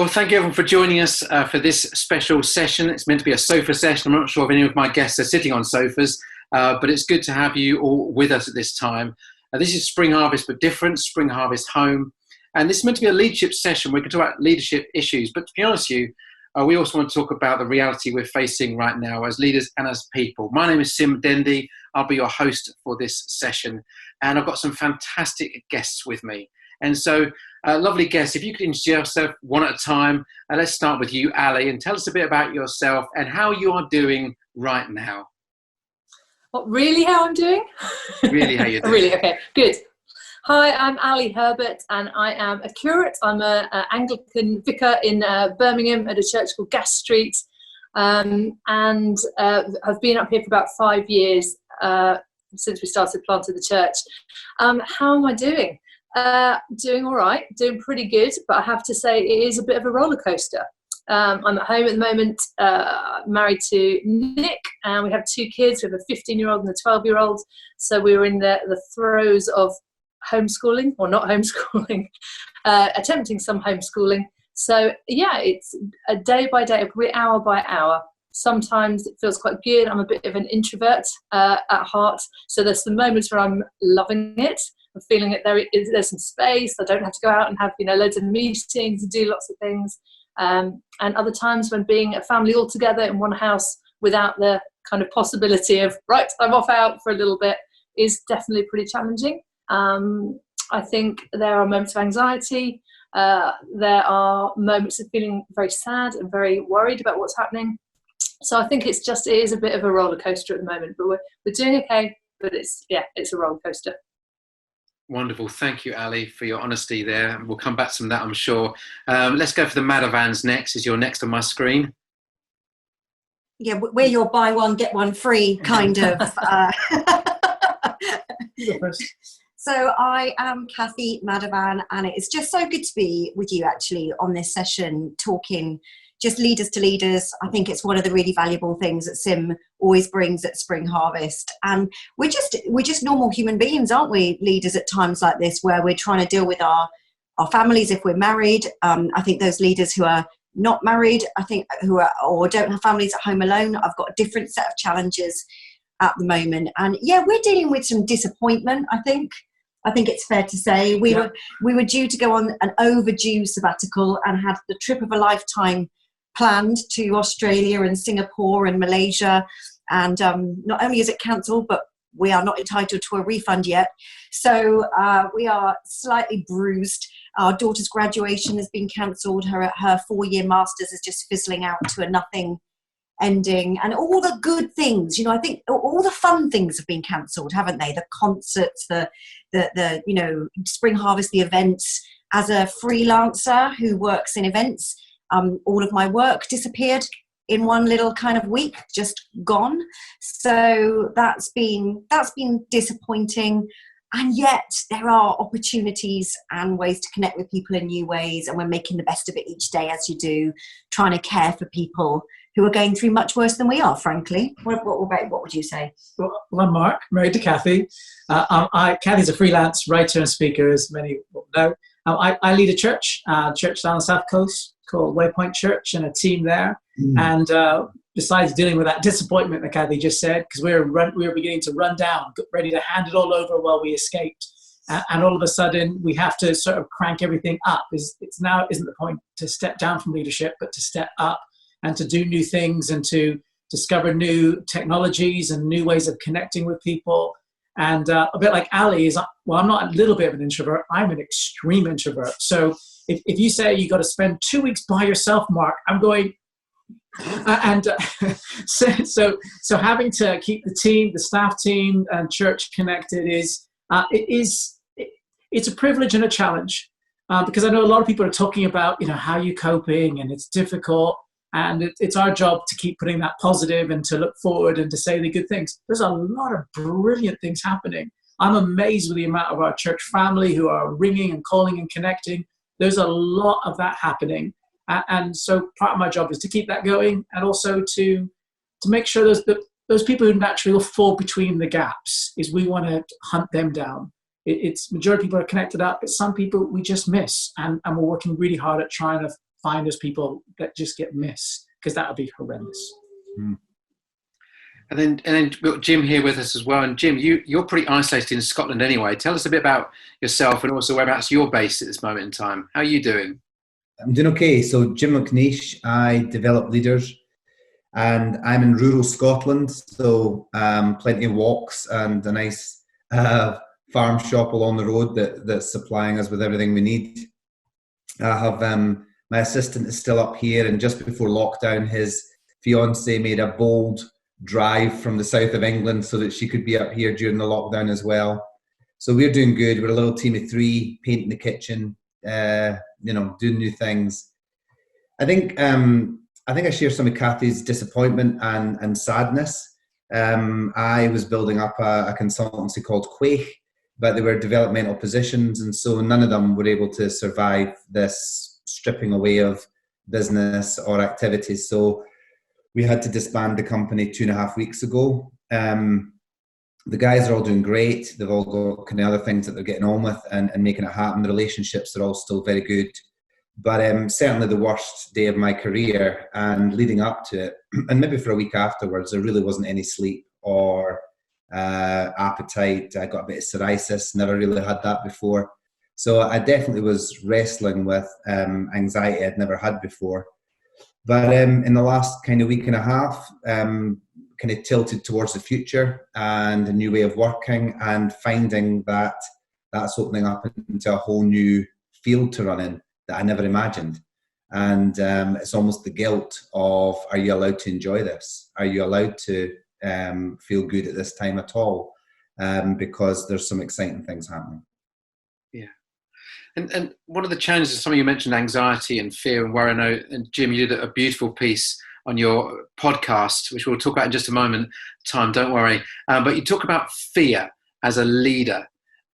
Well, thank you everyone for joining us for this special session. It's meant to be a sofa session. I'm not sure if any of my guests are sitting on sofas, but it's good to have you all with us at this time. This is Spring Harvest, but different, Spring Harvest Home. And this is meant to be a leadership session. We're going to talk about leadership issues, but to be honest with you, we also want to talk about the reality we're facing right now as leaders and as people. My name is Sim Dendy. I'll be your host for this session. And I've got some fantastic guests with me. And so, lovely guests, if you could introduce yourself one at a time. Let's start with you, Ali, and tell us a bit about yourself and how you are doing right now. What, really how I'm doing? Really how you're doing. Really, okay, good. Hi, I'm Ali Herbert, and I am a curate. I'm an Anglican vicar in Birmingham at a church called Gas Street, and I've been up here for about 5 years since we started planting the church. How am I doing? Doing all right, doing pretty good, but I have to say it is a bit of a roller coaster. I'm at home at the moment, married to Nick, and we have 2 kids. We have a 15-year-old and a 12-year-old, so we were in the throes of homeschooling, or not homeschooling, attempting some homeschooling. So yeah, it's a day by day, probably hour by hour. Sometimes it feels quite good. I'm a bit of an introvert at heart, so there's some moments where I'm loving it. I'm feeling that there's some space. I don't have to go out and have loads of meetings and do lots of things. And other times when being a family all together in one house without the kind of possibility of, right, I'm off out for a little bit, is definitely pretty challenging. I think there are moments of anxiety. There are moments of feeling very sad and very worried about what's happening. So I think it is a bit of a roller coaster at the moment, but we're doing okay. But it's a roller coaster. Wonderful. Thank you, Ali, for your honesty there. We'll come back to that, I'm sure. Let's go for the Madavans next. Is your next on my screen? Yeah, we're your buy one, get one free kind of. So I am Cathy Madavan, and it's just so good to be with you actually on this session, talking just leaders to leaders. I think it's one of the really valuable things that Sim always brings at Spring Harvest. And we're just normal human beings, aren't we, leaders at times like this, where we're trying to deal with our families if we're married. I think those leaders who are not married, or don't have families at home alone, I've got a different set of challenges at the moment. And yeah, we're dealing with some disappointment, I think it's fair to say. We were due to go on an overdue sabbatical and had the trip of a lifetime planned to Australia and Singapore and Malaysia, and not only is it cancelled, but we are not entitled to a refund yet. So we are slightly bruised. Our daughter's graduation has been cancelled. Her 4-year master's is just fizzling out to a nothing ending, and all the good things, I think all the fun things have been cancelled, haven't they? The concerts, the Spring Harvest, the events. As a freelancer who works in events, all of my work disappeared in one little kind of week, just gone. So that's been disappointing. And yet there are opportunities and ways to connect with people in new ways, and we're making the best of it each day, as you do, trying to care for people who are going through much worse than we are, frankly. What would you say? Well, I'm Mark, married to Cathy. Cathy's a freelance writer and speaker, as many will know. I lead a church down the South Coast called Waypoint Church, and a team there. And besides dealing with that disappointment that Cathy just said, because we were beginning to run down, ready to hand it all over while we escaped. And all of a sudden, we have to sort of crank everything up. It's now isn't the point to step down from leadership, but to step up and to do new things and to discover new technologies and new ways of connecting with people. And a bit like Ali I'm not a little bit of an introvert, I'm an extreme introvert. So if you say you got to spend 2 weeks by yourself, Mark, I'm going, so having to keep the team, the staff team and church connected it's a privilege and a challenge, because I know a lot of people are talking about, how you're coping, and it's difficult. And it's our job to keep putting that positive and to look forward and to say the good things. There's a lot of brilliant things happening. I'm amazed with the amount of our church family who are ringing and calling and connecting. There's a lot of that happening. And so part of my job is to keep that going, and also to make sure those people who naturally will fall between the gaps, is we want to hunt them down. It's majority of people are connected up, but some people we just miss. And we're working really hard at trying to find those people that just get missed, because that would be horrendous. Mm. And then we've got Jim here with us as well. And Jim, you're pretty isolated in Scotland anyway. Tell us a bit about yourself and also whereabouts you're based at this moment in time. How are you doing? I'm doing okay. So Jim Mcneish, I develop leaders, and I'm in rural Scotland. So plenty of walks and a nice farm shop along the road that's supplying us with everything we need. I have my assistant is still up here, and just before lockdown, his fiance made a bold drive from the south of England so that she could be up here during the lockdown as well. So we're doing good. We're a little team of 3, painting the kitchen, doing new things. I think I share some of Cathy's disappointment and sadness. I was building up a consultancy called Quake, but they were developmental positions, and so none of them were able to survive this stripping away of business or activities. So we had to disband the company 2.5 weeks ago. The guys are all doing great. They've all got kind of other things that they're getting on with and making it happen. The relationships are all still very good. But certainly the worst day of my career, and leading up to it, and maybe for a week afterwards, there really wasn't any sleep or appetite. I got a bit of psoriasis, never really had that before. So I definitely was wrestling with anxiety I'd never had before. But in the last kind of week and a half, kind of tilted towards the future and a new way of working, and finding that that's opening up into a whole new field to run in that I never imagined. And it's almost the guilt of, are you allowed to enjoy this? Are you allowed to feel good at this time at all? Because there's some exciting things happening. Yeah. And one of the challenges, some of you mentioned anxiety and fear and worry. I know, and Jim, you did a beautiful piece on your podcast, which we'll talk about in just a moment time, don't worry. But you talk about fear as a leader,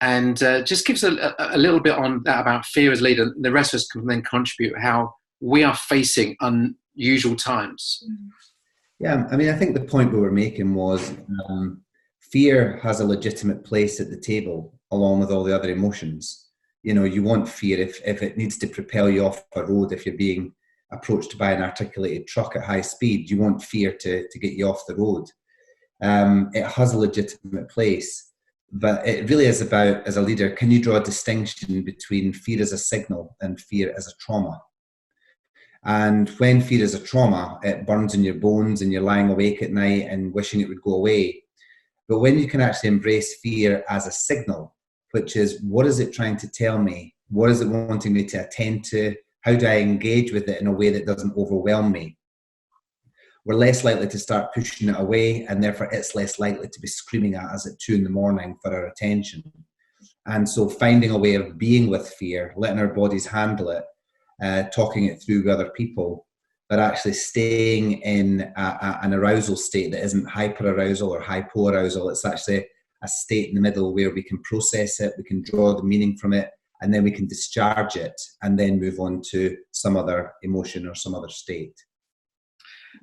and just gives a little bit on that about fear as a leader. The rest of us can then contribute how we are facing unusual times. Yeah, I mean, I think the point we were making was fear has a legitimate place at the table along with all the other emotions. You know, you want fear if it needs to propel you off a road. If you're being approached by an articulated truck at high speed, you want fear to get you off the road. It has a legitimate place, but it really is about, as a leader, can you draw a distinction between fear as a signal and fear as a trauma? And when fear is a trauma, it burns in your bones and you're lying awake at night and wishing it would go away. But when you can actually embrace fear as a signal, which is, what is it trying to tell me? What is it wanting me to attend to? How do I engage with it in a way that doesn't overwhelm me? We're less likely to start pushing it away, and therefore it's less likely to be screaming at us at 2 a.m. for our attention. And so finding a way of being with fear, letting our bodies handle it, talking it through with other people, but actually staying in an arousal state that isn't hyperarousal or hypoarousal. It's actually a state in the middle where we can process it, we can draw the meaning from it, and then we can discharge it and then move on to some other emotion or some other state.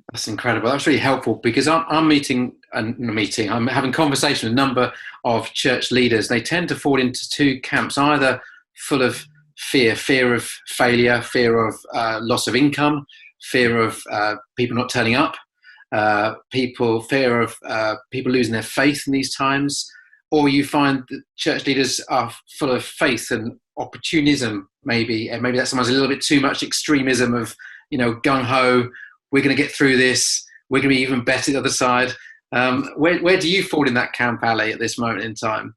That's incredible. That's really helpful, because I'm having conversation with a number of church leaders. They tend to fall into 2 camps, either full of fear of failure, fear of loss of income, fear of people not turning up, fear of people losing their faith in these times, or you find that church leaders are full of faith and opportunism, maybe, and maybe that's sometimes a little bit too much extremism of, gung-ho, we're going to get through this, we're going to be even better the other side. Where do you fall in that camp, Ali, at this moment in time?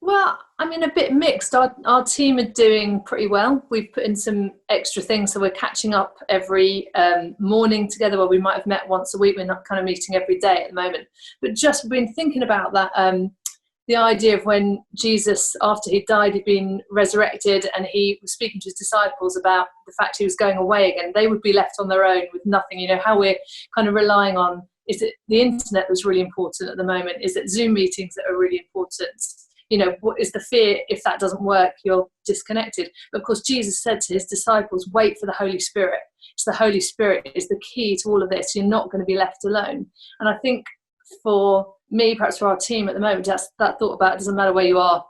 Well, I mean, a bit mixed. Our team are doing pretty well. We've put in some extra things, so we're catching up every morning together, where we might have met once a week. We're not kind of meeting every day at the moment. But just been thinking about that, the idea of when Jesus, after he died, he'd been resurrected, and he was speaking to his disciples about the fact he was going away again. They would be left on their own with nothing. How we're kind of relying on, is it the internet that's really important at the moment? Is it Zoom meetings that are really important? What is the fear? If that doesn't work, you're disconnected. But of course, Jesus said to his disciples, wait for the Holy Spirit. So the Holy Spirit is the key to all of this. You're not going to be left alone. And I think for me, perhaps for our team at the moment, just that thought about, it doesn't matter where you are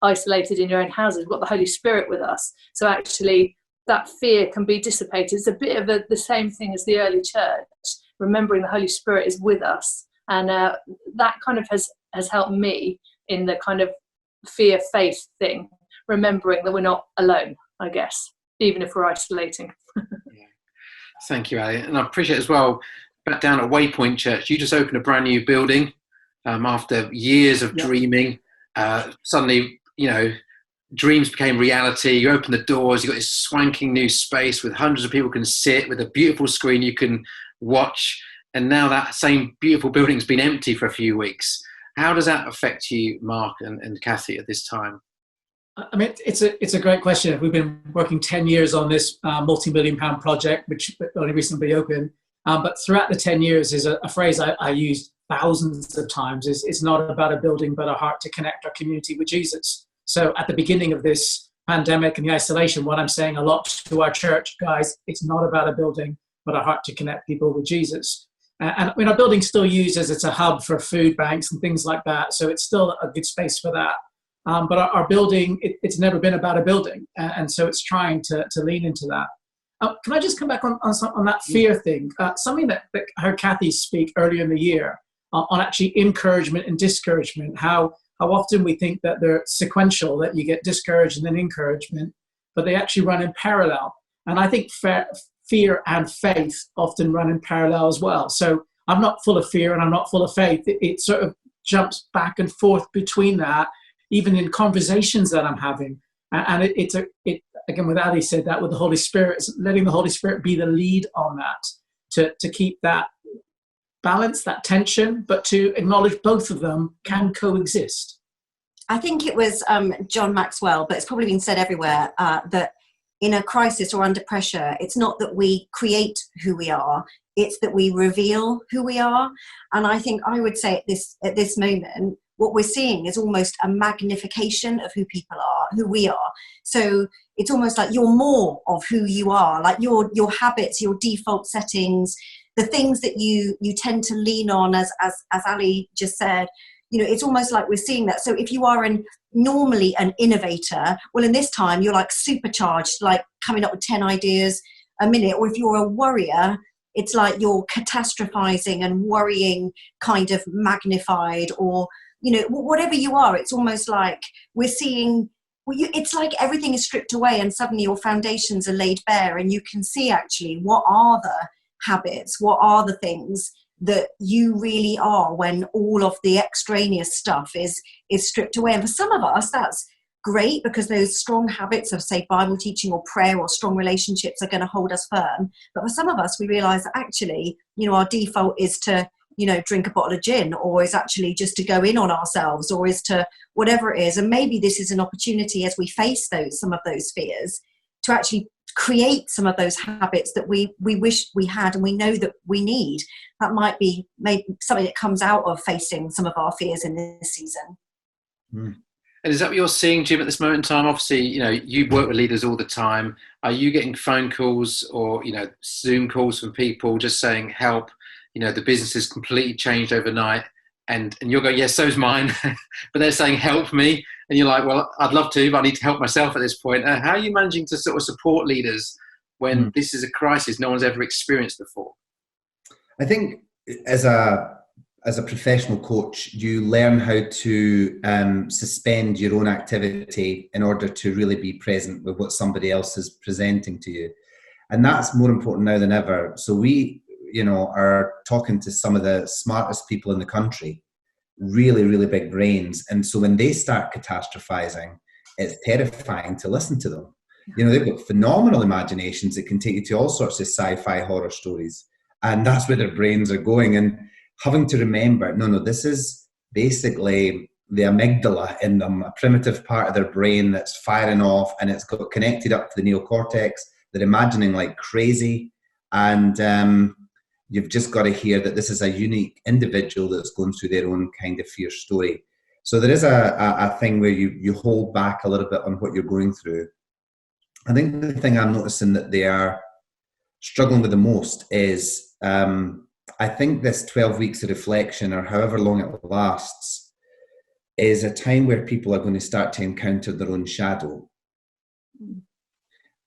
isolated in your own houses, we've got the Holy Spirit with us. So actually that fear can be dissipated. It's a bit of the same thing as the early church, remembering the Holy Spirit is with us. And that kind of has helped me in the kind of fear-faith thing, remembering that we're not alone, I guess, even if we're isolating. Yeah. Thank you, Ali. And I appreciate as well, back down at Waypoint Church, you just opened a brand new building after years of dreaming. Suddenly, dreams became reality. You open the doors, you've got this swanking new space with hundreds of people can sit, with a beautiful screen you can watch. And now that same beautiful building's been empty for a few weeks. How does that affect you, Mark and Cathy, at this time? I mean, it's a great question. We've been working 10 years on this multi-million-pound project, which only recently opened. But throughout the 10 years is a phrase I used thousands of times. It's not about a building, but a heart to connect our community with Jesus. So at the beginning of this pandemic and the isolation, what I'm saying a lot to our church, guys, it's not about a building, but a heart to connect people with Jesus. And I mean, our building's still used as it's a hub for food banks and things like that. So it's still a good space for that. But our building, it's never been about a building. And so it's trying to lean into that. Can I just come back on that fear thing? Something that I heard Cathy speak earlier in the year on actually encouragement and discouragement, how often we think that they're sequential, that you get discouraged and then encouragement, but they actually run in parallel. And I think fear and faith often run in parallel as well. So I'm not full of fear and I'm not full of faith. It sort of jumps back and forth between that, even in conversations that I'm having. And it again, with Ali said that with the Holy Spirit, it's letting the Holy Spirit be the lead on that, to keep that balance, that tension, but to acknowledge both of them can coexist. I think it was John Maxwell, but it's probably been said everywhere, that in a crisis or under pressure, it's not that we create who we are, it's that we reveal who we are. And I think I would say at this moment, what we're seeing is almost a magnification of who people are, who we are. So it's almost like you're more of who you are, like your habits, your default settings, the things that you tend to lean on, as Ali just said. It's almost like we're seeing that. So if you are normally an innovator, well, in this time, you're like supercharged, like coming up with 10 ideas a minute. Or if you're a worrier, it's like you're catastrophizing and worrying kind of magnified, or, whatever you are, it's almost like we're seeing, it's like everything is stripped away and suddenly your foundations are laid bare and you can see actually what are the habits, what are the things that you really are when all of the extraneous stuff is stripped away. And for some of us, that's great, because those strong habits of, say, Bible teaching or prayer or strong relationships are going to hold us firm. But for some of us, we realize that actually, our default is to, drink a bottle of gin, or is actually just to go in on ourselves, or is to whatever it is. And maybe this is an opportunity, as we face some of those fears, to actually create some of those habits that we wish we had and we know that we need. That might be maybe something that comes out of facing some of our fears in this season. And is that what you're seeing, Jim, at this moment in time? Obviously, you work with leaders all the time. Are you getting phone calls or, Zoom calls from people just saying, help, the business has completely changed overnight, and you'll go, yes, so's mine, but they're saying, help me. And you're like, well, I'd love to, but I need to help myself at this point. How are you managing to sort of support leaders when this is a crisis no one's ever experienced before? I think as a professional coach, you learn how to suspend your own activity in order to really be present with what somebody else is presenting to you. And that's more important now than ever. So we, are talking to some of the smartest people in the country, really, really big brains. And so when they start catastrophizing, it's terrifying to listen to them. They've got phenomenal imaginations that can take you to all sorts of sci-fi horror stories. And that's where their brains are going. And having to remember, no, this is basically the amygdala in them, a primitive part of their brain that's firing off, and it's got connected up to the neocortex. They're imagining like crazy. And you've just got to hear that this is a unique individual that's going through their own kind of fear story. So there is a thing where you hold back a little bit on what you're going through. I think the thing I'm noticing that they are struggling with the most is, I think this 12 weeks of reflection, or however long it lasts, is a time where people are going to start to encounter their own shadow.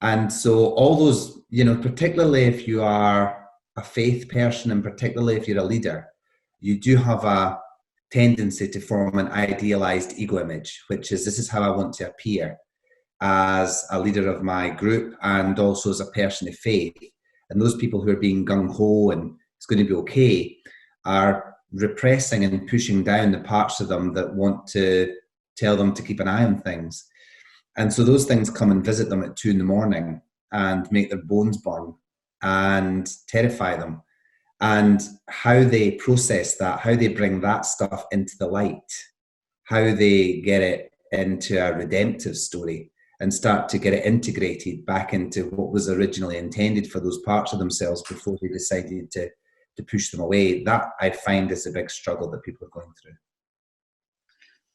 And so all those, particularly if you are a faith person and particularly if you're a leader, you do have a tendency to form an idealized ego image, which is, this is how I want to appear as a leader of my group and also as a person of faith. And those people who are being gung-ho and it's going to be okay are repressing and pushing down the parts of them that want to tell them to keep an eye on things. And so those things come and visit them at 2 a.m. and make their bones burn and terrify them. And how they process that, how they bring that stuff into the light, how they get it into a redemptive story and start to get it integrated back into what was originally intended for those parts of themselves before they decided to push them away. That I find is a big struggle that people are going through.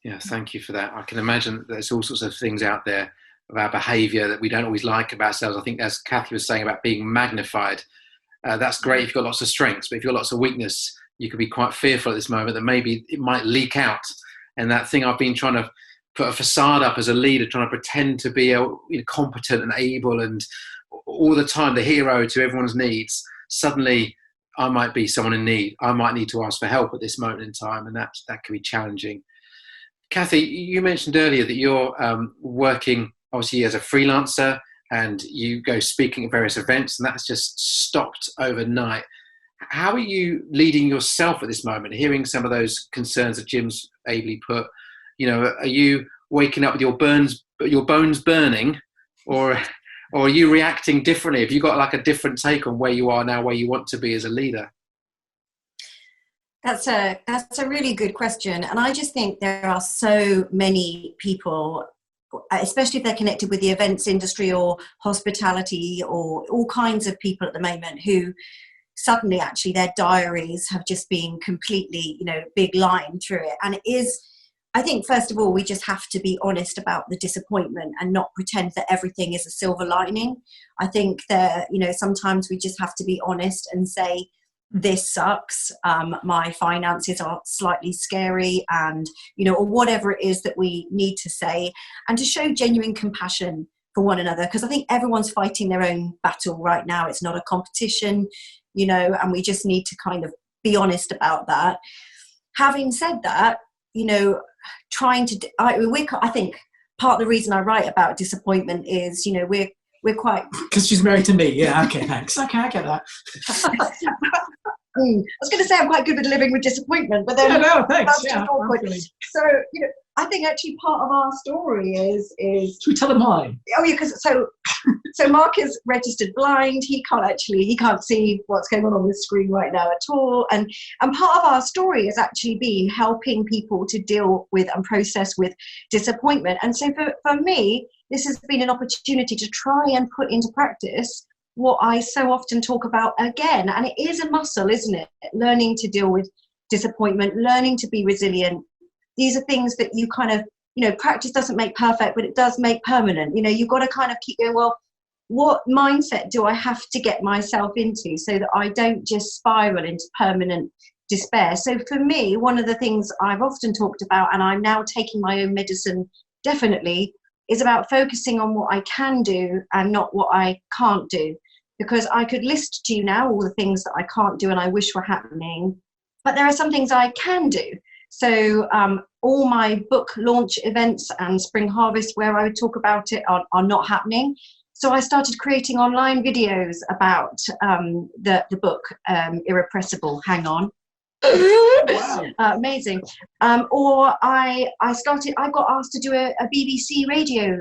Yeah, thank you for that. I can imagine that there's all sorts of things out there about behaviour that we don't always like about ourselves. I think, as Cathy was saying about being magnified, that's great if you've got lots of strengths, but if you've got lots of weakness, you could be quite fearful at this moment that maybe it might leak out. And that thing I've been trying to put a facade up as a leader, trying to pretend to be competent and able and all the time the hero to everyone's needs, suddenly I might be someone in need. I might need to ask for help at this moment in time, and that can be challenging. Cathy, you mentioned earlier that you're working obviously as a freelancer and you go speaking at various events, and that's just stopped overnight. How are you leading yourself at this moment, hearing some of those concerns that Jim's ably put? Are you waking up with your bones burning, or are you reacting differently? Have you got like a different take on where you are now, where you want to be as a leader? That's a really good question. And I just think there are so many people, especially if they're connected with the events industry or hospitality or all kinds of people at the moment, who suddenly actually their diaries have just been completely, big line through it. And it is, I think, first of all, we just have to be honest about the disappointment and not pretend that everything is a silver lining. I think that, sometimes we just have to be honest and say, this sucks, my finances are slightly scary, and, or whatever it is that we need to say, and to show genuine compassion for one another, because I think everyone's fighting their own battle right now. It's not a competition, and we just need to kind of be honest about that. Having said that, I think part of the reason I write about disappointment is, we're quite... Because she's married to me. Yeah, okay, thanks. Okay, I get that. I was going to say I'm quite good with living with disappointment, but then thanks. That's too awkward. So, I think actually part of our story is... Should we tell them why? Oh yeah, because so Mark is registered blind. He can't see what's going on the screen right now at all. And part of our story has actually been helping people to deal with and process with disappointment. And so for me, this has been an opportunity to try and put into practice what I so often talk about again. And it is a muscle, isn't it? Learning to deal with disappointment, learning to be resilient. These are things that you kind of, practice doesn't make perfect, but it does make permanent. You've got to kind of keep going, well, what mindset do I have to get myself into so that I don't just spiral into permanent despair? So for me, one of the things I've often talked about, and I'm now taking my own medicine definitely, is about focusing on what I can do and not what I can't do. Because I could list to you now all the things that I can't do and I wish were happening, but there are some things I can do. So all my book launch events and Spring Harvest, where I would talk about it, are not happening. So I started creating online videos about the book, Irrepressible. Hang on. Wow. Amazing. Or I got asked to do a BBC radio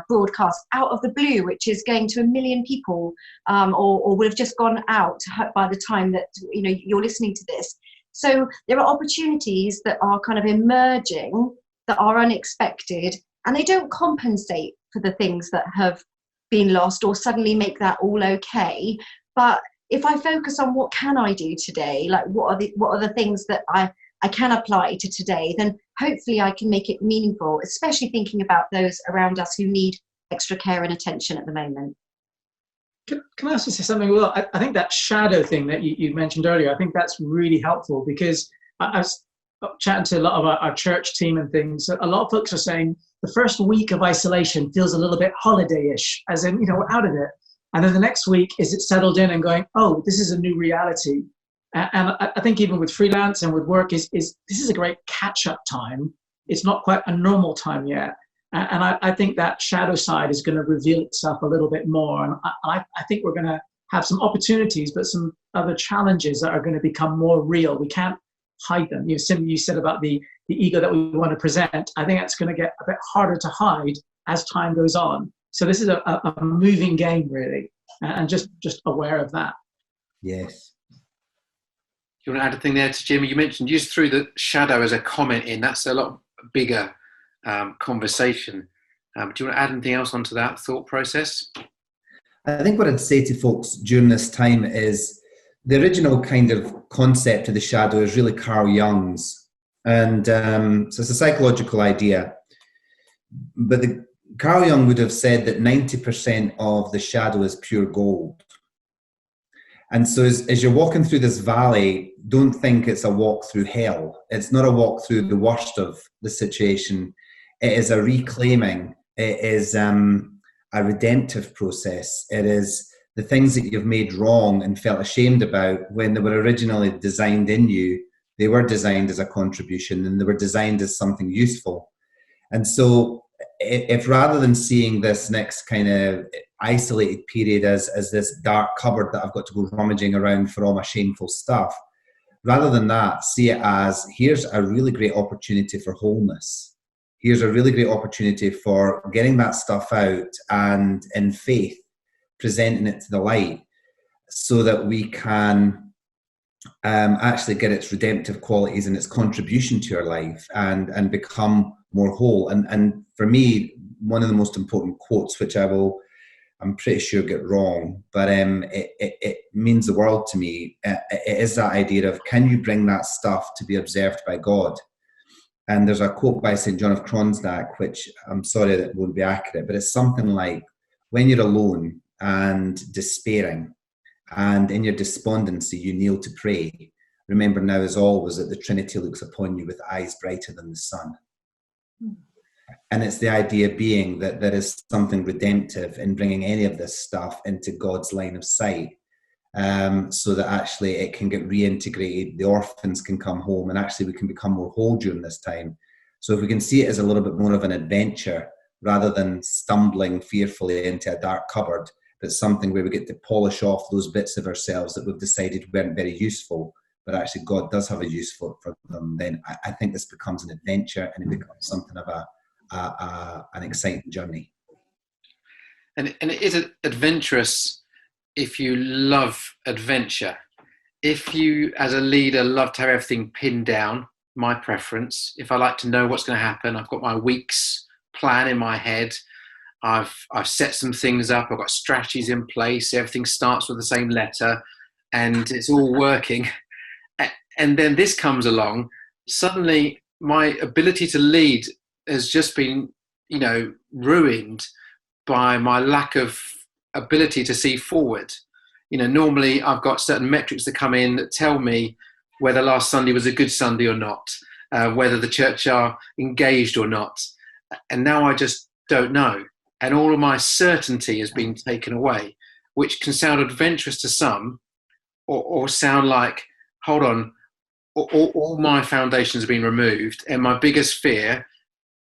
broadcast out of the blue, which is going to 1 million people, or would have just gone out by the time that you're listening to this. So there are opportunities that are kind of emerging that are unexpected, and they don't compensate for the things that have been lost or suddenly make that all okay. But if I focus on what can I do today, like what are the things that I can apply to today, then hopefully I can make it meaningful, especially thinking about those around us who need extra care and attention at the moment. Can I also say something? Well, I think that shadow thing that you mentioned earlier, I think that's really helpful, because I was chatting to a lot of our church team and things, a lot of folks are saying the first week of isolation feels a little bit holiday-ish, as in, we're out of it. And then the next week is it settled in and going, oh, this is a new reality. And I think even with freelance and with work, this is a great catch-up time. It's not quite a normal time yet. And I think that shadow side is going to reveal itself a little bit more. And I think we're going to have some opportunities, but some other challenges that are going to become more real. We can't hide them. Sim, you said about the ego that we want to present. I think that's going to get a bit harder to hide as time goes on. So this is a moving game, really, and just aware of that. Yes. Do you want to add a thing there to Jim? You mentioned you just threw the shadow as a comment in. That's a lot bigger conversation. Do you want to add anything else onto that thought process? I think what I'd say to folks during this time is the original kind of concept of the shadow is really Carl Jung's. And so it's a psychological idea. But Carl Jung would have said that 90% of the shadow is pure gold. And so as you're walking through this valley, don't think it's a walk through hell. It's not a walk through the worst of the situation. It is a reclaiming. It is a redemptive process. It is the things that you've made wrong and felt ashamed about when they were originally designed in you. They were designed as a contribution and they were designed as something useful. And so if rather than seeing this next kind of isolated period as this dark cupboard that I've got to go rummaging around for all my shameful stuff, rather than that, see it as here's a really great opportunity for wholeness. Here's a really great opportunity for getting that stuff out and in faith, presenting it to the light so that we can actually get its redemptive qualities and its contribution to our life and become more whole. And for me, one of the most important quotes, which I'm pretty sure get wrong, but it means the world to me. It is that idea of, can you bring that stuff to be observed by God? And there's a quote by St. John of Kronstadt, which I'm sorry that won't be accurate, but it's something like, when you're alone and despairing, and in your despondency you kneel to pray, remember now as always that the Trinity looks upon you with eyes brighter than the sun. And it's the idea being that there is something redemptive in bringing any of this stuff into God's line of sight, so that actually it can get reintegrated, the orphans can come home, and actually we can become more whole during this time. So if we can see it as a little bit more of an adventure rather than stumbling fearfully into a dark cupboard, but something where we get to polish off those bits of ourselves that we've decided weren't very useful, but actually God does have a use for them, then I think this becomes an adventure and it becomes something of an exciting journey. And it is adventurous if you love adventure. If you, as a leader, love to have everything pinned down, my preference, if I like to know what's going to happen, I've got my week's plan in my head, I've set some things up, I've got strategies in place, everything starts with the same letter, and it's all working. And then this comes along, suddenly my ability to lead has just been, ruined by my lack of ability to see forward. Normally I've got certain metrics that come in that tell me whether last Sunday was a good Sunday or not, whether the church are engaged or not. And now I just don't know. And all of my certainty has been taken away, which can sound adventurous to some, or sound like, hold on, all my foundations have been removed, and my biggest fear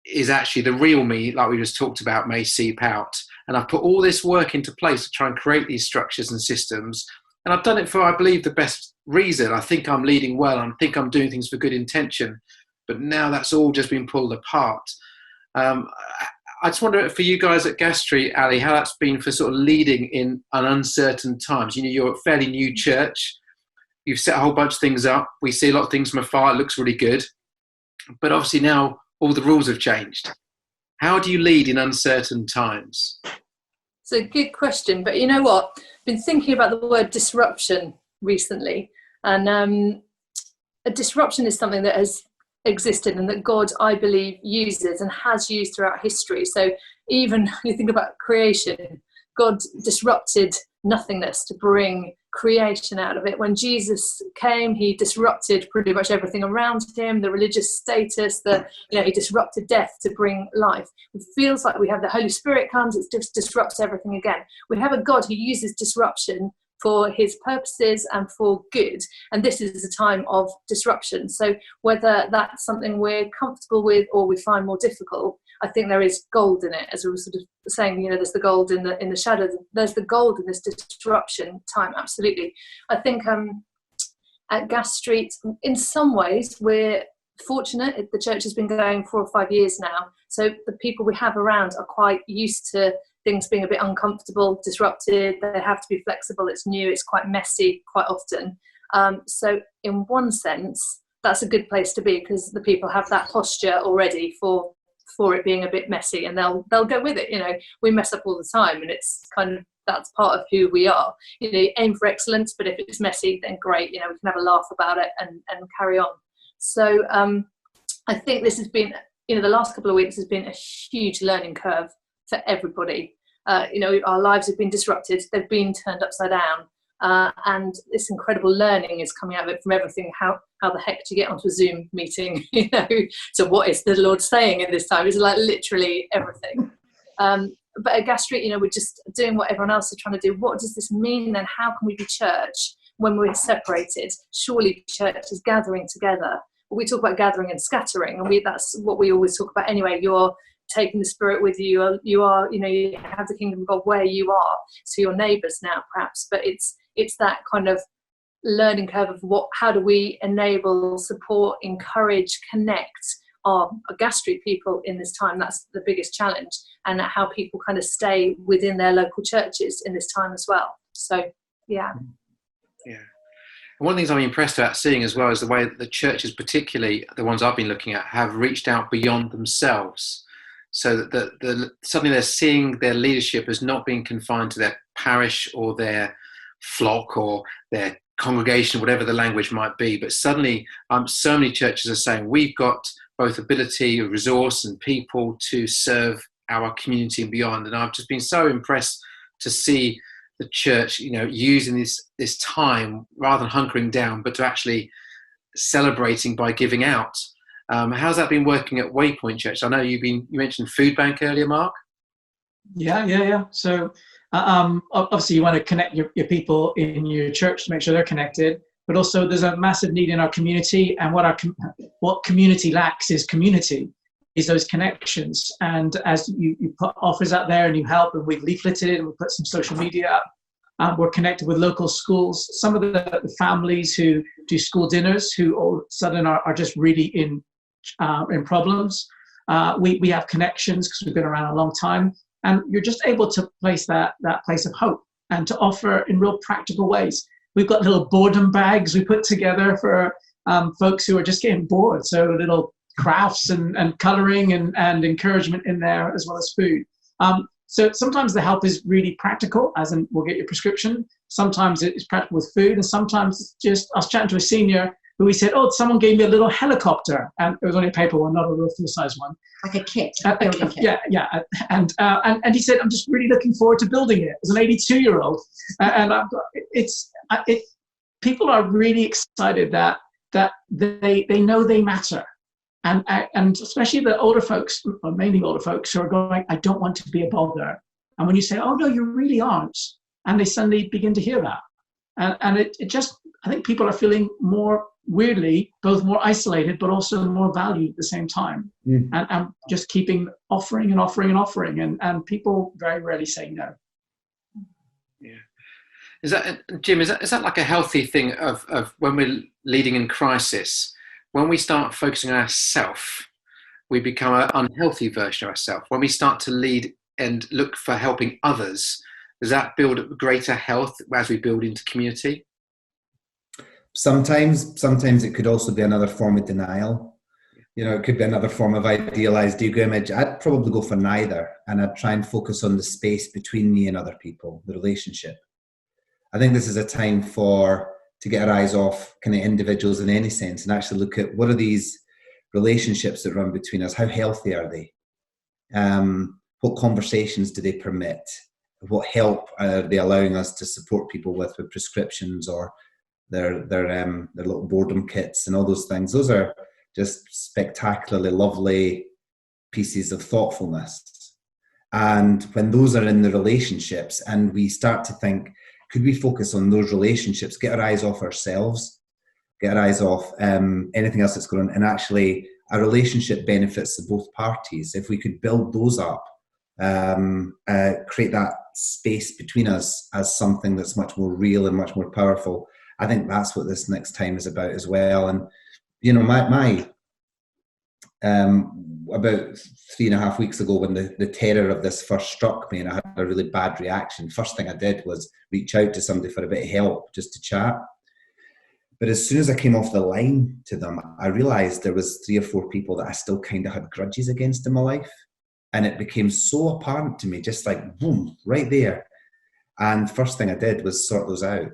is actually the real me, like we just talked about, may seep out. And I've put all this work into place to try and create these structures and systems. And I've done it for, I believe, the best reason. I think I'm leading well. I think I'm doing things for good intention. But now that's all just been pulled apart. I just wonder for you guys at Gas Street, Ali, how that's been for sort of leading in an uncertain times. You're a fairly new church. You've set a whole bunch of things up. We see a lot of things from afar. It looks really good. But obviously now all the rules have changed. How do you lead in uncertain times? It's a good question, but you know what? I've been thinking about the word disruption recently, and a disruption is something that has existed and that God, I believe, uses and has used throughout history. So even you think about creation, God disrupted nothingness to bring creation out of it. When Jesus came, he disrupted pretty much everything around him, the religious status, he disrupted death to bring life. It feels like we have the Holy Spirit comes, it just disrupts everything again. We have a God who uses disruption for his purposes and for good, and this is a time of disruption. So whether that's something we're comfortable with or we find more difficult, I think there is gold in it. As we were sort of saying, there's the gold in the shadow. There's the gold in this disruption time. Absolutely. I think at Gas Street, in some ways, we're fortunate. The church has been going 4 or 5 years now, so the people we have around are quite used to things being a bit uncomfortable, disrupted. They have to be flexible. It's new. It's quite messy quite often. So in one sense, that's a good place to be, because the people have that posture already for it being a bit messy, and they'll go with it. We mess up all the time, and it's kind of, that's part of who we are. You aim for excellence, but if it's messy, then great. We can have a laugh about it and carry on. So I think this has been, the last couple of weeks has been a huge learning curve for everybody. Our lives have been disrupted. They've been turned upside down. And this incredible learning is coming out of it from everything. How the heck do you get onto a Zoom meeting? So what is the Lord saying in this time? It's like literally everything. But at Gas Street, we're just doing what everyone else is trying to do. What does this mean then? How can we be church when we're separated? Surely church is gathering together. We talk about gathering and scattering, and that's what we always talk about anyway. You're taking the Spirit with you. You have the kingdom of God where you are, to your neighbours now perhaps, but it's that kind of learning curve of how do we enable, support, encourage, connect our Gas Street people in this time. That's the biggest challenge, and how people kind of stay within their local churches in this time as well. So yeah. And one of the things I'm impressed about seeing as well is the way that the churches, particularly the ones I've been looking at, have reached out beyond themselves. So that suddenly they're seeing their leadership as not being confined to their parish or their flock or their congregation, whatever the language might be. But suddenly so many churches are saying we've got both ability, resource and people to serve our community and beyond. And I've just been so impressed to see the church, using this time rather than hunkering down, but to actually celebrating by giving out. How's that been working at Waypoint Church? I know you mentioned food bank earlier, Mark. Yeah. So obviously you want to connect your people in your church to make sure they're connected, but also there's a massive need in our community, and what community lacks is those connections. And as you put offers out there and you help, and we've leafleted and we put some social media up, we're connected with local schools. Some of the families who do school dinners who all of a sudden are just really in problems. We have connections because we've been around a long time, and you're just able to place that place of hope and to offer in real practical ways. We've got little boredom bags we put together for folks who are just getting bored. So little crafts and colouring and encouragement in there, as well as food. So sometimes the help is really practical, as in we'll get your prescription. Sometimes it's practical with food, and sometimes it's just, I was chatting to a senior who he said, someone gave me a little helicopter, and it was only a paper one, not a real full-size one. Like a kit, building kit. Yeah. And he said, I'm just really looking forward to building it as an 82-year-old. And people are really excited that they know they matter. And especially the older folks, or mainly older folks, who are going, I don't want to be a bother. And when you say, oh no, you really aren't, and they suddenly begin to hear that. And it just, I think people are feeling more, weirdly, both more isolated, but also more valued at the same time. And just keeping offering, and people very rarely say no. Yeah. Is that, Jim, is that like a healthy thing of when we're leading in crisis? When we start focusing on ourselves, we become an unhealthy version of ourselves. When we start to lead and look for helping others, does that build greater health as we build into community? Sometimes it could also be another form of denial. It could be another form of idealized ego image. I'd probably go for neither, and I'd try and focus on the space between me and other people, the relationship. I think this is a time to get our eyes off kind of individuals in any sense and actually look at what are these relationships that run between us? How healthy are they? What conversations do they permit? what help are they allowing us to support people with prescriptions or their little boredom kits and all those things. Those are just spectacularly lovely pieces of thoughtfulness. And when those are in the relationships and we start to think, could we focus on those relationships, get our eyes off ourselves, get our eyes off anything else that's going on, and actually a relationship benefits to both parties. If we could build those up, create that space between us as something that's much more real and much more powerful, I think that's what this next time is about as well. And, you know, my about 3.5 weeks ago when the terror of this first struck me and I had a really bad reaction, first thing I did was reach out to somebody for a bit of help, just to chat. But as soon as I came off the line to them, I realised there was 3 or 4 people that I still kind of had grudges against in my life. And it became so apparent to me, just like, boom, right there. And first thing I did was sort those out.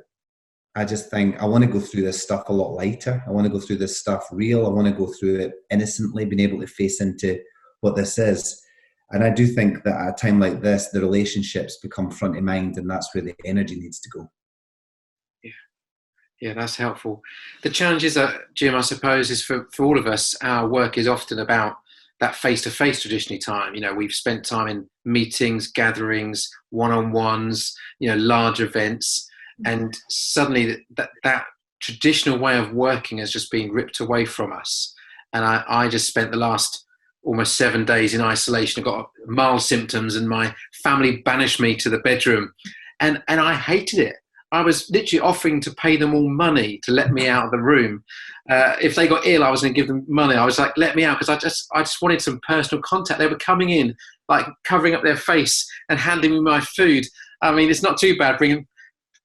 I just think I want to go through this stuff a lot lighter. I want to go through this stuff real. I want to go through it innocently, being able to face into what this is. And I do think that at a time like this, the relationships become front of mind, and that's where the energy needs to go. Yeah, that's helpful. The challenges, Jim, I suppose, is for all of us, our work is often about that face-to-face traditionally time. You know, we've spent time in meetings, gatherings, one-on-ones, you know, large events, and suddenly that traditional way of working has just been ripped away from us. And I just spent the last almost 7 days in isolation. I got mild symptoms and my family banished me to the bedroom, and I hated it. I was literally offering to pay them all money to let me out of the room. If they got ill, I was going to give them money. I was like, let me out, because I just wanted some personal contact. They were coming in, like covering up their face and handing me my food. I mean, it's not too bad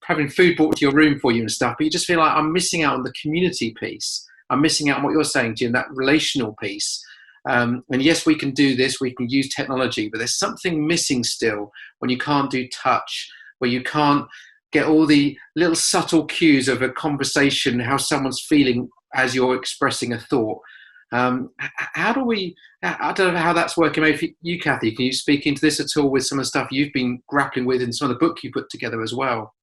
having food brought to your room for you and stuff, but you just feel like I'm missing out on the community piece. I'm missing out on what you're saying, Jim, that relational piece. And yes, we can do this. We can use technology, but there's something missing still when you can't do touch, where you can't get all the little subtle cues of a conversation, how someone's feeling as you're expressing a thought. How do we, I don't know how that's working. Maybe for you, Cathy, can you speak into this at all with some of the stuff you've been grappling with in some of the book you put together as well?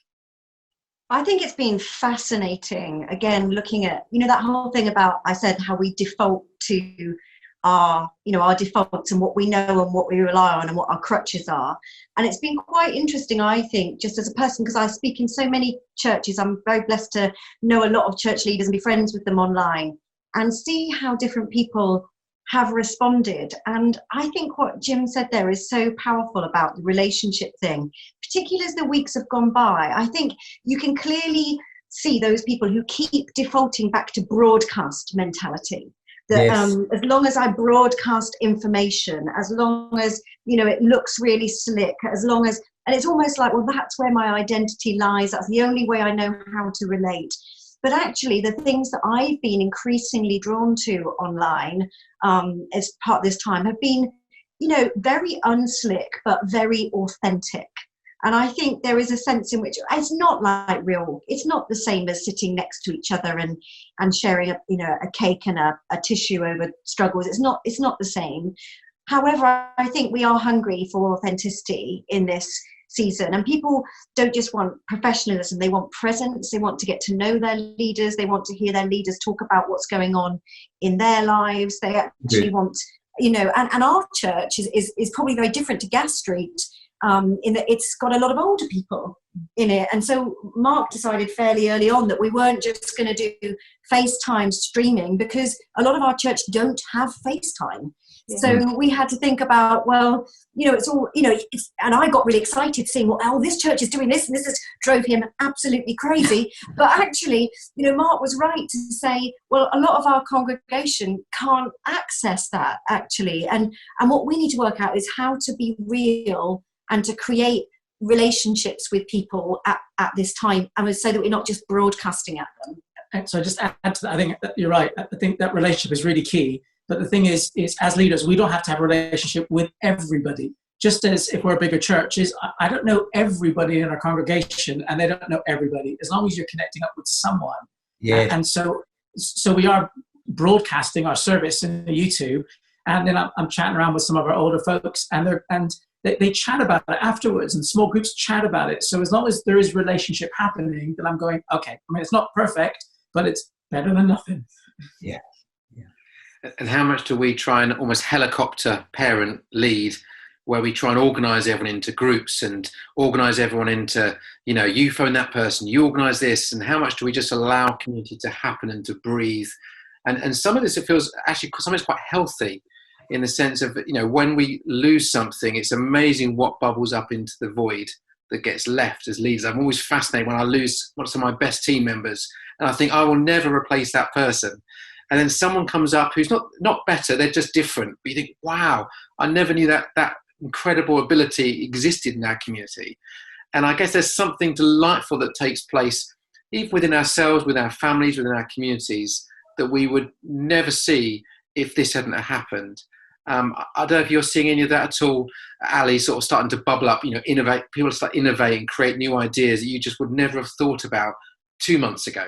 I think it's been fascinating, again, looking at, you know, that whole thing about, I said, how we default to our defaults and what we know and what we rely on and what our crutches are. And it's been quite interesting, I think, just as a person, because I speak in so many churches. I'm very blessed to know a lot of church leaders and be friends with them online and see how different people have responded. And I think what Jim said there is so powerful about the relationship thing, particularly as the weeks have gone by. I think you can clearly see those people who keep defaulting back to broadcast mentality. That, yes. As long as I broadcast information, as long as, you know, it looks really slick, as long as, and it's almost like, well, that's where my identity lies. That's the only way I know how to relate. But actually, the things that I've been increasingly drawn to online as part of this time have been, you know, very unslick, but very authentic. And I think there is a sense in which it's not like real, it's not the same as sitting next to each other and sharing a cake and a tissue over struggles. It's not the same. However, I think we are hungry for authenticity in this season, and people don't just want professionalism, they want presence, they want to get to know their leaders, they want to hear their leaders talk about what's going on in their lives. They actually want, you know, and our church is probably very different to Gas Street, in that it's got a lot of older people in it. And so Mark decided fairly early on that we weren't just going to do FaceTime streaming, because a lot of our church don't have FaceTime. So we had to think about, well, you know, it's all, you know, and I got really excited seeing, well, oh, this church is doing this, and drove him absolutely crazy. But actually, you know, Mark was right to say, well, a lot of our congregation can't access that actually. And what we need to work out is how to be real and to create relationships with people at this time, and so that we're not just broadcasting at them. And so just add to that, I think that you're right. I think that relationship is really key. But the thing is as leaders, we don't have to have a relationship with everybody. Just as if we're a bigger church, I don't know everybody in our congregation, and they don't know everybody. As long as you're connecting up with someone. Yeah. And so we are broadcasting our service in YouTube, and then I'm chatting around with some of our older folks, and they chat about it afterwards, and small groups chat about it. So as long as there is relationship happening, then I'm going, okay. I mean, it's not perfect, but it's better than nothing. Yeah. And how much do we try and almost helicopter parent lead, where we try and organise everyone into groups and organise everyone into, you phone that person, you organise this, and how much do we just allow community to happen and to breathe? And some of this, it feels actually sometimes quite healthy, in the sense of, when we lose something, it's amazing what bubbles up into the void that gets left as leaders. I'm always fascinated when I lose one of my best team members, and I think I will never replace that person. And then someone comes up who's not better, they're just different. But you think, wow, I never knew that incredible ability existed in our community. And I guess there's something delightful that takes place, even within ourselves, with our families, within our communities, that we would never see if this hadn't happened. I don't know if you're seeing any of that at all, Ali, sort of starting to bubble up, innovate, people start innovating, create new ideas that you just would never have thought about 2 months ago.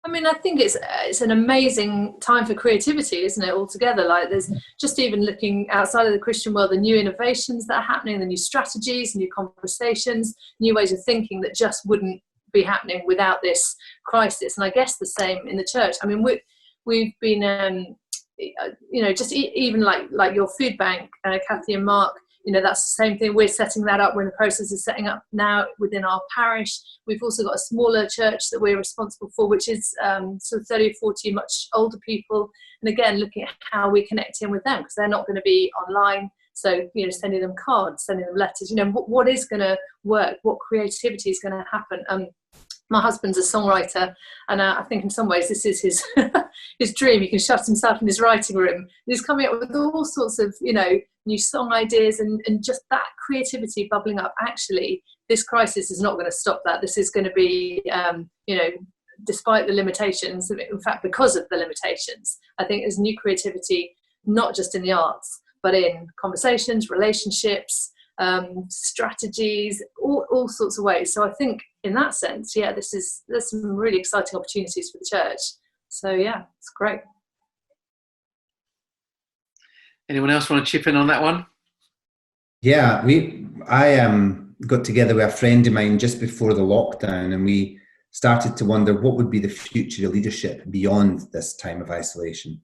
I mean, I think it's an amazing time for creativity, isn't it, altogether? Like, there's just even looking outside of the Christian world, the new innovations that are happening, the new strategies, new conversations, new ways of thinking that just wouldn't be happening without this crisis. And I guess the same in the church. I mean, we've been... just even like your food bank, Cathy and Mark, that's the same thing. We're setting that up. We're in the process of setting up now within our parish. We've also got a smaller church that we're responsible for, which is sort of 30 or 40 much older people. And again, looking at how we connect in with them, because they're not going to be online. So, sending them cards, sending them letters, what is going to work, what creativity is going to happen. My husband's a songwriter, and I think in some ways this is his his dream. He can shut himself in his writing room. And he's coming up with all sorts of, new song ideas and just that creativity bubbling up. Actually, this crisis is not going to stop that. This is going to be, despite the limitations, in fact, because of the limitations, I think there's new creativity, not just in the arts, but in conversations, relationships, strategies, all sorts of ways. So I think in that sense, there's some really exciting opportunities for the church. So it's great. Anyone else want to chip in on that one? Yeah, I got together with a friend of mine just before the lockdown, and we started to wonder what would be the future of leadership beyond this time of isolation.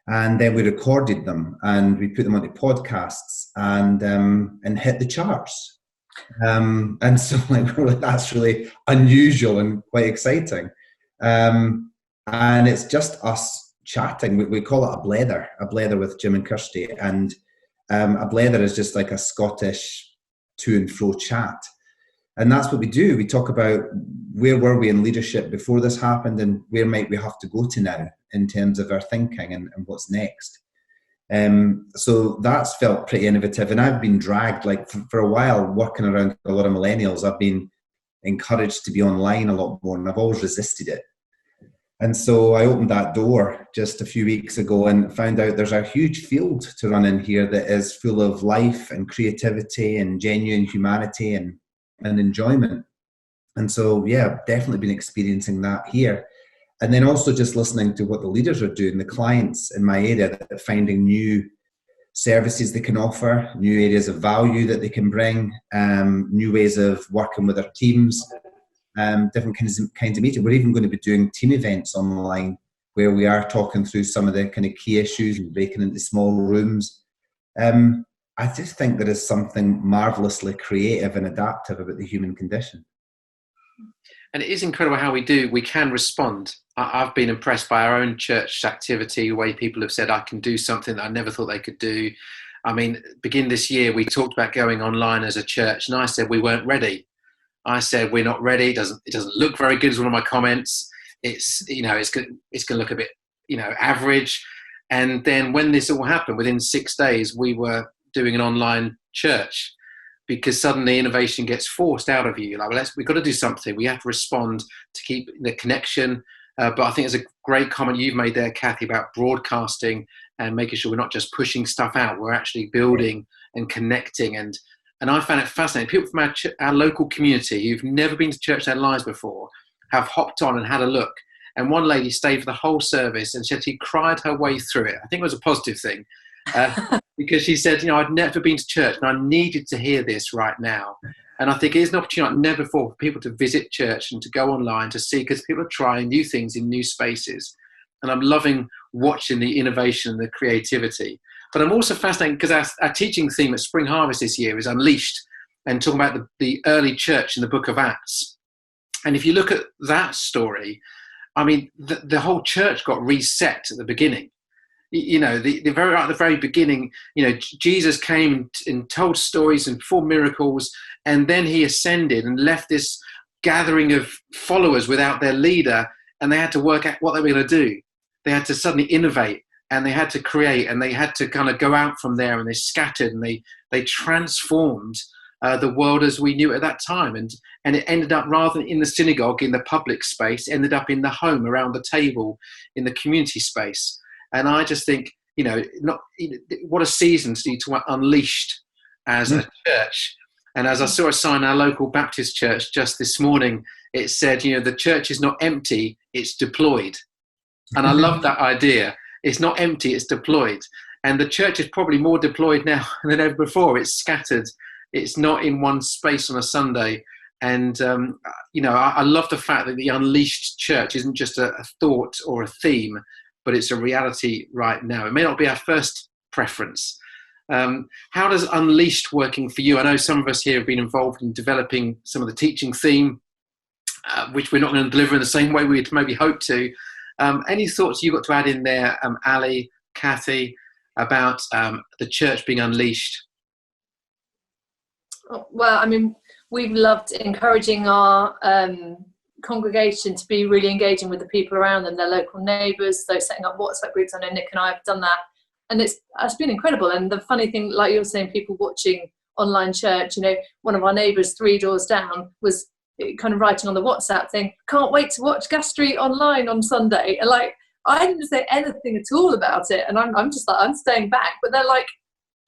And then we recorded them and we put them onto podcasts and hit the charts. And so that's really unusual and quite exciting. And it's just us chatting. We call it a blether with Jim and Kirsty. And a blether is just like a Scottish to and fro chat. And that's what we do. We talk about where were we in leadership before this happened and where might we have to go to now in terms of our thinking and what's next. So that's felt pretty innovative. And I've been dragged, for a while, working around a lot of millennials, I've been encouraged to be online a lot more, and I've always resisted it. And so I opened that door just a few weeks ago and found out there's a huge field to run in here that is full of life and creativity and genuine humanity and enjoyment. And so, definitely been experiencing that here. And then also just listening to what the leaders are doing, the clients in my area that are finding new services they can offer, new areas of value that they can bring, new ways of working with their teams, different kinds of meetings. We're even going to be doing team events online where we are talking through some of the kind of key issues and breaking into small rooms. I just think there is something marvelously creative and adaptive about the human condition. And it is incredible how we can respond. I've been impressed by our own church activity, the way people have said, I can do something that I never thought they could do. I mean, begin this year, we talked about going online as a church, and I said we weren't ready. I said we're not ready. It doesn't look very good, is one of my comments. It's going to look a bit, average. And then when this all happened, within 6 days, we were doing an online church, because suddenly innovation gets forced out of you. We've got to do something. We have to respond to keep the connection. But I think there's a great comment you've made there, Cathy, about broadcasting and making sure we're not just pushing stuff out. We're actually building and connecting. And I found it fascinating. People from our local community who've never been to church in their lives before have hopped on and had a look. And one lady stayed for the whole service and said she cried her way through it. I think it was a positive thing. because she said, I'd never been to church and I needed to hear this right now. And I think it is an opportunity like never before for people to visit church and to go online to see, because people are trying new things in new spaces. And I'm loving watching the innovation and the creativity. But I'm also fascinated because our teaching theme at Spring Harvest this year is Unleashed, and talking about the early church in the book of Acts. And if you look at that story, I mean, the whole church got reset at the beginning. At the very beginning, Jesus came and told stories and performed miracles, and then he ascended and left this gathering of followers without their leader, and they had to work out what they were going to do. They had to suddenly innovate, and they had to create, and they had to kind of go out from there, and they scattered, and they transformed the world as we knew it at that time. And it ended up, rather than in the synagogue, in the public space, ended up in the home, around the table, in the community space. And I just think, what a season to talk about Unleashed as a church. And as I saw a sign in our local Baptist church just this morning, it said, the church is not empty, it's deployed. And I love that idea. It's not empty, it's deployed. And the church is probably more deployed now than ever before. It's scattered. It's not in one space on a Sunday. And, I love the fact that the Unleashed church isn't just a thought or a theme, but it's a reality right now. It may not be our first preference. How does Unleashed working for you? I know some of us here have been involved in developing some of the teaching theme, which we're not going to deliver in the same way we'd maybe hoped to. Any thoughts you've got to add in there, Ali, Cathy, about the church being unleashed? Well, I mean, we've loved encouraging our congregation to be really engaging with the people around them, their local neighbours, those setting up WhatsApp groups. I know Nick and I have done that, and it's been incredible. And the funny thing, like you were saying, people watching online church, one of our neighbours 3 doors down was kind of writing on the WhatsApp thing, can't wait to watch Gas Street online on Sunday. And I didn't say anything at all about it, and I'm just like, I'm staying back, but they're like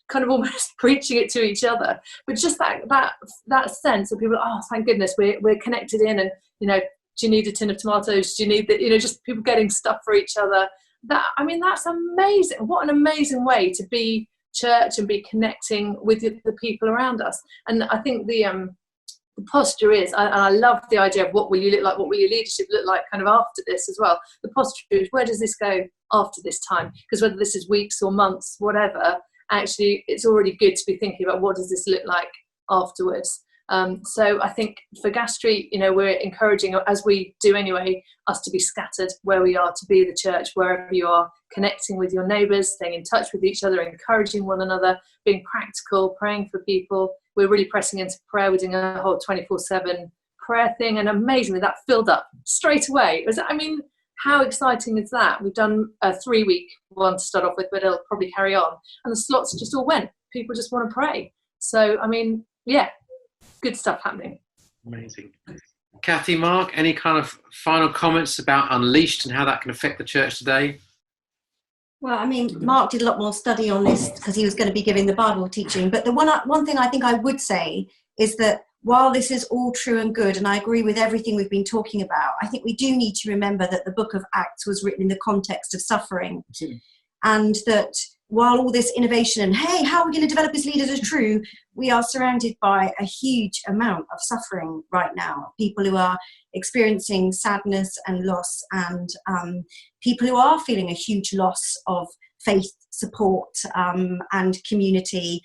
kind of almost preaching it to each other. But just that sense of people, oh, thank goodness we're connected in, and do you need a tin of tomatoes? Do you need just people getting stuff for each other? That's amazing. What an amazing way to be church and be connecting with the people around us. And I think the posture is, and I love the idea of what will you look like, what will your leadership look like kind of after this as well. The posture is, where does this go after this time? Because whether this is weeks or months, whatever, actually it's already good to be thinking about what does this look like afterwards. So I think for Gas Street, we're encouraging, as we do anyway, us to be scattered where we are, to be the church wherever you are, connecting with your neighbours, staying in touch with each other, encouraging one another, being practical, praying for people. We're really pressing into prayer. We're doing a whole 24/7 prayer thing, and amazingly that filled up straight away. How exciting is that? We've done a 3-week one to start off with, but it'll probably carry on. And the slots just all went. People just want to pray. So, good stuff happening. Amazing. Cathy, Mark, any kind of final comments about Unleashed and how that can affect the church today? Well, Mark did a lot more study on this because he was going to be giving the Bible teaching. But the one thing I think I would say is that while this is all true and good, and I agree with everything we've been talking about, I think we do need to remember that the book of Acts was written in the context of suffering. And that while all this innovation and, hey, how are we going to develop as leaders is true, we are surrounded by a huge amount of suffering right now. People who are experiencing sadness and loss, and people who are feeling a huge loss of faith, support, and community.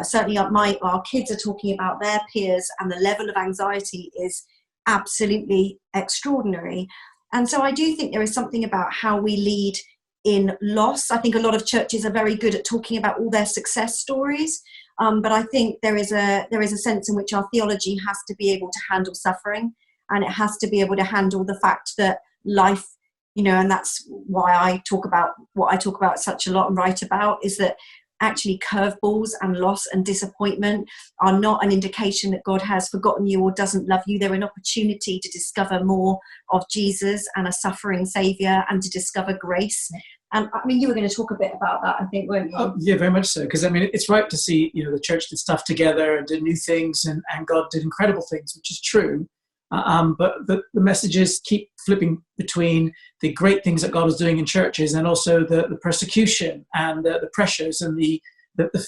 Certainly our kids are talking about their peers, and the level of anxiety is absolutely extraordinary. And so I do think there is something about how we lead in loss. I think a lot of churches are very good at talking about all their success stories, but I think there is a sense in which our theology has to be able to handle suffering, and it has to be able to handle the fact that life, and that's why I talk about what I talk about such a lot and write about, is that actually curveballs and loss and disappointment are not an indication that God has forgotten you or doesn't love you. They're an opportunity to discover more of Jesus and a suffering Saviour, and to discover grace. And you were going to talk a bit about that, I think, weren't you? Oh, yeah, very much so. Because it's right to see, the church did stuff together and did new things, and God did incredible things, which is true. but the messages keep flipping between the great things that God is doing in churches and also the persecution and the pressures and the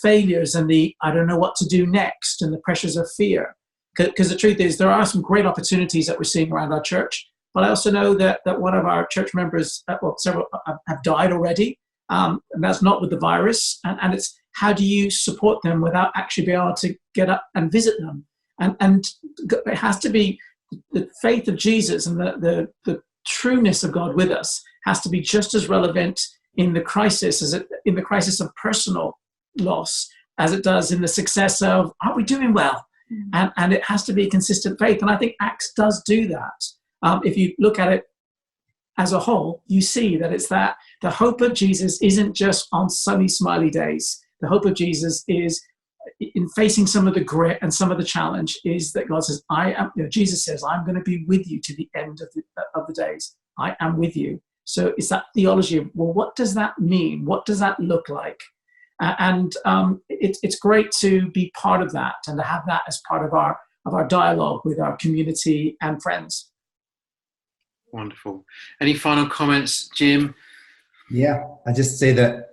failures and the I don't know what to do next and the pressures of fear. Because the truth is, there are some great opportunities that we're seeing around our church. But I also know that one of our church members, several have died already, and that's not with the virus. And it's how do you support them without actually being able to get up and visit them? And it has to be the faith of Jesus and the trueness of God with us has to be just as relevant in the crisis in the crisis of personal loss as it does in the success of are we doing well? And it has to be consistent faith. And I think Acts does do that. If you look at it as a whole, you see that it's that the hope of Jesus isn't just on sunny, smiley days. The hope of Jesus is in facing some of the grit and some of the challenge is that God says, Jesus says, I'm going to be with you to the end of the days. I am with you. So it's that theology of, well, what does that mean? What does that look like? It's great to be part of that and to have that as part of our dialogue with our community and friends. Wonderful. Any final comments, Jim? Yeah, I just say that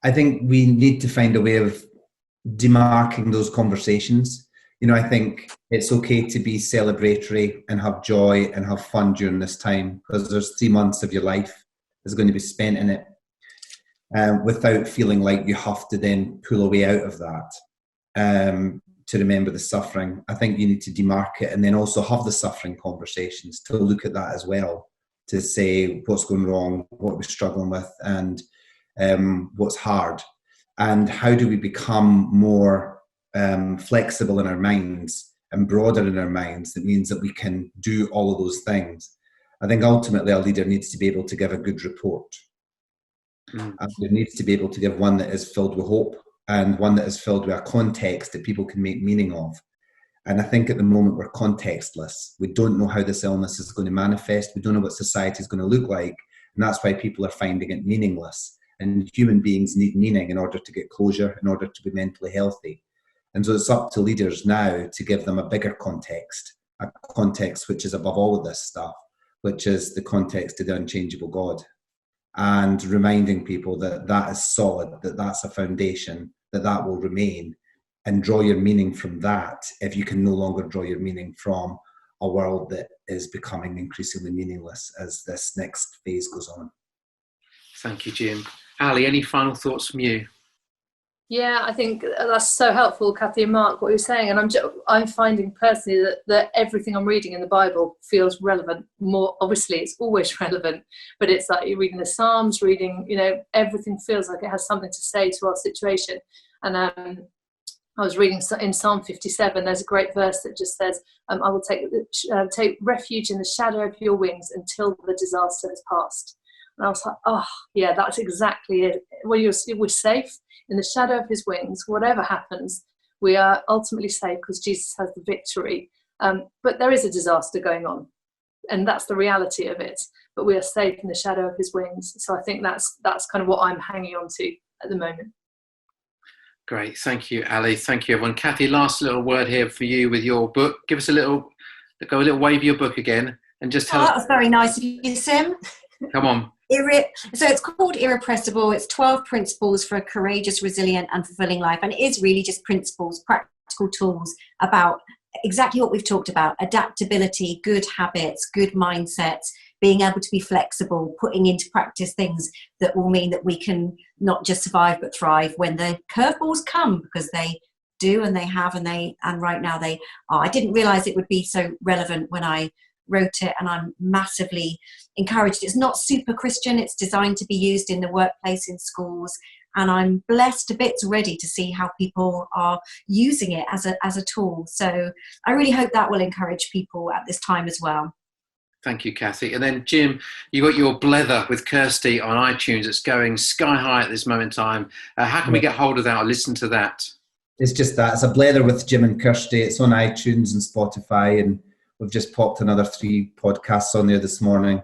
I think we need to find a way of demarking those conversations. I think it's okay to be celebratory and have joy and have fun during this time because there's 3 months of your life that's going to be spent in it. Without feeling like you have to then pull away out of that to remember the suffering. I think you need to demark it and then also have the suffering conversations to look at that as well, to say what's going wrong, what we're struggling with, and what's hard. And how do we become more flexible in our minds and broader in our minds? That means that we can do all of those things. I think ultimately a leader needs to be able to give a good report. And there needs to be able to give one that is filled with hope and one that is filled with a context that people can make meaning of. And I think at the moment we're contextless. We don't know how this illness is going to manifest. We don't know what society is going to look like. And that's why people are finding it meaningless. And human beings need meaning in order to get closure, in order to be mentally healthy. And so it's up to leaders now to give them a bigger context, a context which is above all of this stuff, which is the context of the unchangeable God. And reminding people that that is solid, that that's a foundation, that will remain, and draw your meaning from that if you can no longer draw your meaning from a world that is becoming increasingly meaningless as this next phase goes on. Thank you, Jim. Ali, any final thoughts from you? Yeah, I think that's so helpful, Cathy and Mark, what you're saying. And I'm finding personally that everything I'm reading in the Bible feels relevant. More obviously, it's always relevant, but it's like you're reading the Psalms, reading, everything feels like it has something to say to our situation. And I was reading in Psalm 57, there's a great verse that just says, I will take refuge in the shadow of your wings until the disaster has passed. And I was like, oh, yeah, that's exactly it. When we're safe in the shadow of his wings, whatever happens, we are ultimately safe because Jesus has the victory. But there is a disaster going on, and that's the reality of it. But we are safe in the shadow of his wings. So I think that's kind of what I'm hanging on to at the moment. Great. Thank you, Ali. Thank you, everyone. Cathy, last little word here for you with your book. Give us a little wave of your book again and just tell us. That was very nice of you, Sim. Come on. So it's called Irrepressible. It's 12 principles for a courageous, resilient and fulfilling life. And it is really just principles, practical tools about exactly what we've talked about: adaptability, good habits, good mindsets, being able to be flexible, putting into practice things that will mean that we can not just survive but thrive when the curveballs come, because they do and they have and right now they are. I didn't realise it would be so relevant when I wrote it, and I'm massively encouraged. It's not super Christian. It's designed to be used in the workplace, in schools, and I'm blessed to bits already to see how people are using it as a tool. So I really hope that will encourage people at this time as well. Thank you, Cathy. And then Jim, you got your Blether with Kirsty on iTunes. It's going sky high at this moment in time. How can we get hold of that or listen to that? It's just that. It's a Blether with Jim and Kirsty. It's on iTunes and Spotify, and we've just popped another 3 podcasts on there this morning.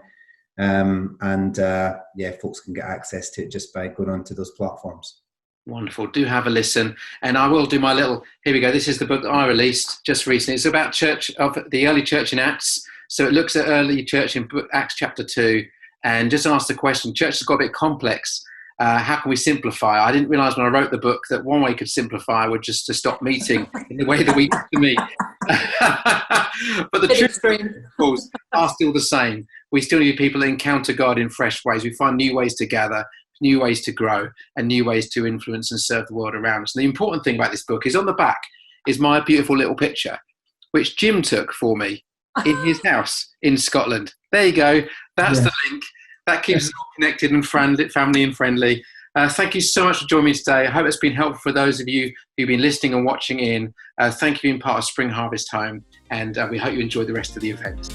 Folks can get access to it just by going onto those platforms. Wonderful. Do have a listen. And I will do my little, here we go. This is the book that I released just recently. It's about the early church in Acts. So it looks at early church in Acts chapter 2 and just ask the question, church has got a bit complex. How can we simplify? I didn't realise when I wrote the book that one way you could simplify would just to stop meeting in the way that we used to meet. But the truth, of course, are still the same. We still need people that encounter God in fresh ways. We find new ways to gather, new ways to grow, and new ways to influence and serve the world around us. And the important thing about this book is on the back is my beautiful little picture, which Jim took for me in his house in Scotland. There you go. That's the link. That keeps us all connected and family and friendly. Thank you so much for joining me today. I hope it's been helpful for those of you who've been listening and watching in. Thank you for being part of Spring Harvest Time, and we hope you enjoy the rest of the event.